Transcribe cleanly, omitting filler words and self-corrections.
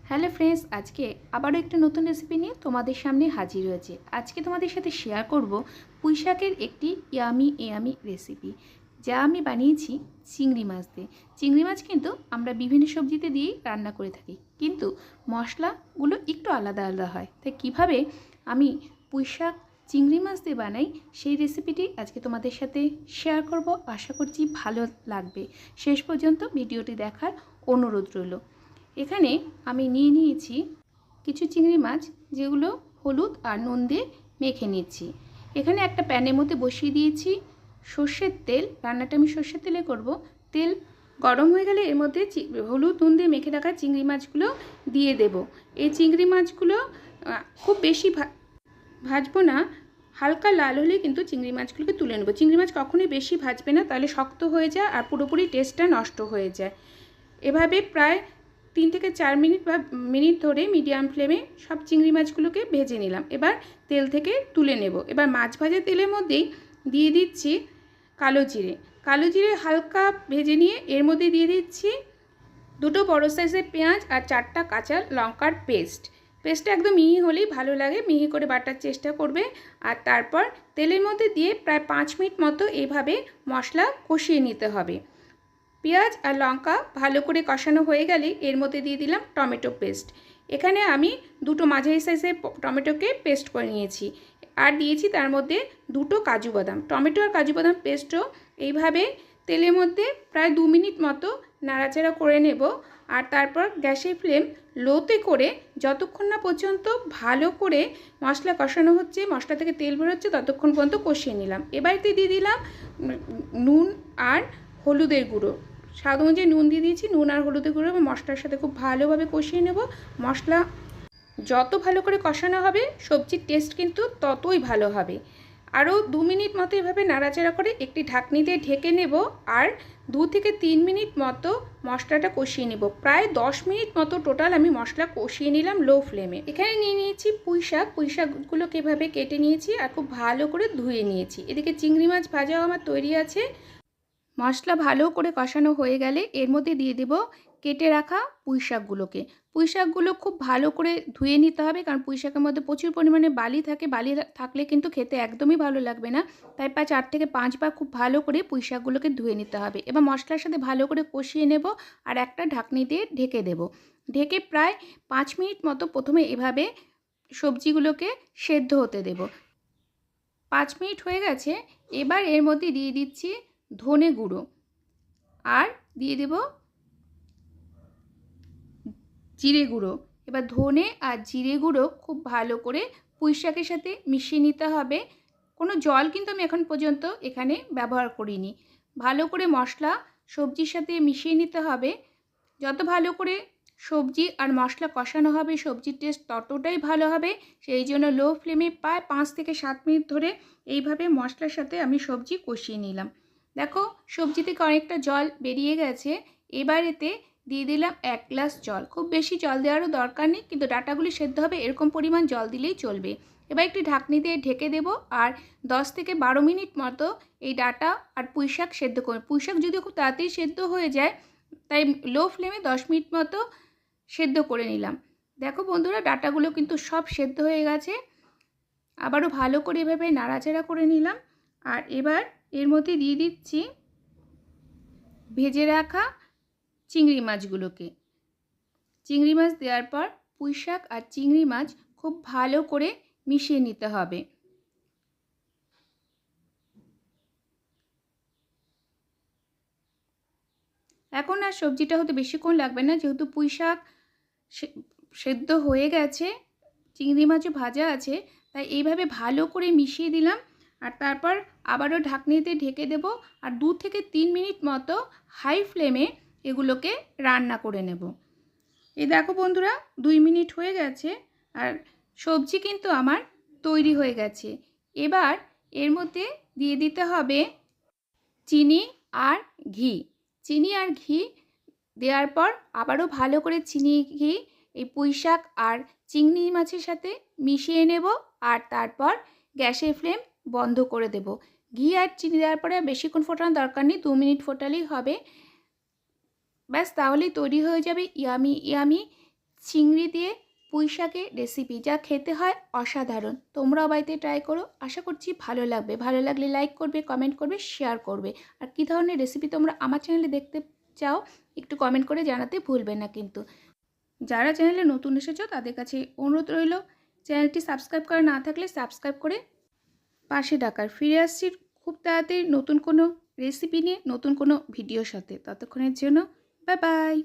Hello friends, আজকে আবারও একটা নতুন রেসিপি নিয়ে তোমাদের সামনে হাজির হয়েছে। আজকে তোমাদের সাথে শেয়ার করব পুঁই শাকের একটি ইয়ামি রেসিপি, যা আমি বানিয়েছি চিংড়ি মাছ দিয়ে। চিংড়ি মাছ কিন্তু আমরা বিভিন্ন সবজিতে দিয়েই রান্না করে থাকি, কিন্তু মশলাগুলো একটু আলাদা আলাদা হয়। তাই কীভাবে আমি পুঁই শাক চিংড়ি মাছ দিয়ে বানাই সেই রেসিপিটি আজকে তোমাদের সাথে শেয়ার করব। আশা করছি ভালো লাগবে। শেষ পর্যন্ত ভিডিওটি দেখার অনুরোধ রইল। এখানে আমি নিয়ে নিয়েছি কিছু চিংড়ি মাছ, যেগুলো হলুদ আর নুন দিয়ে মেখে নিচ্ছি। এখানে একটা প্যানের মধ্যে বসিয়ে দিয়েছি সর্ষের তেল। রান্নাটা আমি সর্ষের তেলে করব। তেল গরম হয়ে গেলে এর মধ্যে হলুদ নুন দিয়ে মেখে রাখা চিংড়ি মাছগুলো দিয়ে দেব। এই চিংড়ি মাছগুলো খুব বেশি ভাজবো না, হালকা লাল হলে কিন্তু চিংড়ি মাছগুলোকে তুলে নেব। চিংড়ি মাছ কখনোই বেশি ভাজবে না, তাহলে শক্ত হয়ে যায় আর পুরোপুরি টেস্টটা নষ্ট হয়ে যায়। এভাবে প্রায় 3 থেকে 4 মিনিট ধরে মিডিয়াম ফ্লেমে সব চিংড়ি মাছগুলোকে ভেজে নিলাম। এবার তেল থেকে তুলে নেব। এবার মাছ ভাজা তেলের মধ্যেই দিয়ে দিচ্ছি কালো জিরে। কালো জিরে হালকা ভেজে নিয়ে এর মধ্যে দিয়ে দিচ্ছি 2 বড় সাইজের পেঁয়াজ আর 4টা কাঁচা লঙ্কার পেস্টটা একদম মিহি হলেই ভালো লাগে, মিহি করে বাটার চেষ্টা করবে। আর তারপর তেলের মধ্যে দিয়ে প্রায় 5 মিনিট মতো এইভাবে মশলা কষিয়ে নিতে হবে। পেঁয়াজ আর লঙ্কা ভালো করে কষানো হয়ে গেলে এর মধ্যে দিয়ে দিলাম টমেটো পেস্ট। এখানে আমি 2 মাঝারি সাইজের টমেটোকে পেস্ট করে নিয়েছি, আর দিয়েছি তার মধ্যে 2 কাজু বাদাম। টমেটো আর কাজু বাদাম পেস্টও এইভাবে তেলের মধ্যে প্রায় 2 মিনিট মতো নাড়াচাড়া করে নেব। আর তারপর গ্যাসের ফ্লেম লোতে করে যতক্ষণ না পর্যন্ত ভালো করে মশলা কষানো হচ্ছে, মশলা থেকে তেল বেরোচ্ছে, ততক্ষণ পর্যন্ত কষিয়ে নিলাম। এবারে দিয়ে দিলাম নুন আর হলুদের গুঁড়ো। স্বাদ অনুযায়ী নুন দিয়ে দিয়েছি। নুন আর হলুদের গুঁড়ো মশলার সাথে খুব ভালোভাবে কষিয়ে নেব। মশলা যত ভালো করে কষানো হবে সবজির টেস্ট কিন্তু ততই ভালো হবে। আরও 2 মিনিট মতো এভাবে নাড়াচাড়া করে একটি ঢাকনি দিয়ে ঢেকে নেব। আর 2 থেকে 3 মিনিট মতো মশলাটা কষিয়ে নেব। প্রায় 10 মিনিট মতো টোটাল আমি মশলা কষিয়ে নিলাম লো ফ্লেমে। এখানে নিয়ে নিয়েছি পুঁই শাকগুলোকে এভাবে কেটে নিয়েছি আর খুব ভালো করে ধুয়ে নিয়েছি। এদিকে চিংড়ি মাছ ভাজাও আমার তৈরি আছে। মশলা ভালো করে কষানো হয়ে গেলে এর মধ্যে দিয়ে দেব কেটে রাখা পুঁই শাকগুলো খুব ভালো করে ধুয়ে নিতে হবে, কারণ পুঁই শাকের মধ্যে প্রচুর পরিমাণে বালি থাকে। বালি থাকলে কিন্তু খেতে একদমই ভালো লাগবে না। তাই 4 থেকে 5 বার খুব ভালো করে পুঁই শাকগুলোকে ধুয়ে নিতে হবে। এবার মশলার সাথে ভালো করে কষিয়ে নেব আর একটা ঢাকনি দিয়ে ঢেকে দেব। ঢেকে প্রায় 5 মিনিট মতো প্রথমে এভাবে সবজিগুলোকে সেদ্ধ হতে দেব। 5 মিনিট হয়ে গেছে। এবার এর মধ্যে দিয়ে দিচ্ছি ধনে গুঁড়ো আর দিয়ে দেব জিরে গুঁড়ো। এবার ধনে আর জিরে গুঁড়ো খুব ভালো করে পুঁই শাকের সাথে মিশিয়ে নিতে হবে। কোনো জল কিন্তু আমি এখন পর্যন্ত এখানে ব্যবহার করিনি। ভালো করে মশলা সবজির সাথে মিশিয়ে নিতে হবে। যত ভালো করে সবজি আর মশলা কষানো হবে সবজির টেস্ট ততটাই ভালো হবে। সেই জন্য লো ফ্লেমে প্রায় 5 থেকে 7 মিনিট ধরে এইভাবে মশলার সাথে আমি সবজি কষিয়ে নিলাম। দেখো সবজি থেকে অনেকটা জল বেরিয়ে গেছে। এবার এতে দিয়ে দিলাম 1 গ্লাস জল। খুব বেশি জল দেওয়ারও দরকার নেই, কিন্তু ডাঁটাগুলি সেদ্ধ হবে এরকম পরিমাণ জল দিলেই চলবে। এবার একটি ঢাকনি দিয়ে ঢেকে দেব আর 10 থেকে 12 মিনিট মতো এই ডাঁটা আর পুঁই শাক সেদ্ধ করব। পুঁই শাক যদিও খুব তাড়াতাড়ি সেদ্ধ হয়ে যায়, তাই লো ফ্লেমে 10 মিনিট মতো সেদ্ধ করে নিলাম। দেখো বন্ধুরা, ডাঁটাগুলো কিন্তু সব সেদ্ধ হয়ে গেছে। আবারও ভালো করে এভাবে নাড়াচাড়া করে নিলাম। আর এবার এর মধ্যে দিয়ে দিচ্ছি ভেজে রাখা চিংড়ি মাছগুলোকে। চিংড়ি মাছ দেওয়ার পর পুঁই শাক আর চিংড়ি মাছ খুব ভালো করে মিশিয়ে নিতে হবে। এখন আর সবজিটা হতে বেশিক্ষণ লাগবে না, যেহেতু পুঁই শাক সেদ্ধ হয়ে গেছে, চিংড়ি মাছও ভাজা আছে, তাই এইভাবে ভালো করে মিশিয়ে দিলাম। আর তারপর আবারও ঢাকনিতে ঢেকে দেব আর 2 থেকে 3 মিনিট মতো হাই ফ্লেমে এগুলোকে রান্না করে নেব। এই দেখো বন্ধুরা, 2 মিনিট হয়ে গেছে আর সবজি কিন্তু আমার তৈরি হয়ে গেছে। এবার এর মধ্যে দিয়ে দিতে হবে চিনি আর ঘি। চিনি আর ঘি দেওয়ার পর আবারও ভালো করে চিনি ঘি এই পুঁই শাক আর চিংড়ি মাছের সাথে মিশিয়ে নেব। আর তারপর গ্যাসের ফ্লেম বন্ধ করে দেব। ঘি আর চিনি দেওয়ার পরে বেশিক্ষণ ফোটানোর দরকার নেই, 2 মিনিট ফোটালেই হবে। ব্যাস, তাহলেই তৈরি হয়ে যাবে ইয়ামি চিংড়ি দিয়ে পুঁই শাকের রেসিপি, যা খেতে হয় অসাধারণ। তোমরাও বাড়িতে ট্রাই করো, আশা করছি ভালো লাগবে। ভালো লাগলে লাইক করবে, কমেন্ট করবে, শেয়ার করবে। আর কী ধরনের রেসিপি তোমরা আমার চ্যানেলে দেখতে চাও একটু কমেন্ট করে জানাতে ভুলবে না কিন্তু। যারা চ্যানেলে নতুন এসেছো তাদের কাছে অনুরোধ রইল, চ্যানেলটি সাবস্ক্রাইব করা না থাকলে সাবস্ক্রাইব করে পাশে ডাকার। ফিরে আসছি খুব তাড়াতাড়ি নতুন কোনো রেসিপি নিয়ে, নতুন কোনো ভিডিওর সাথে। ততক্ষণের জন্য বাই বাই।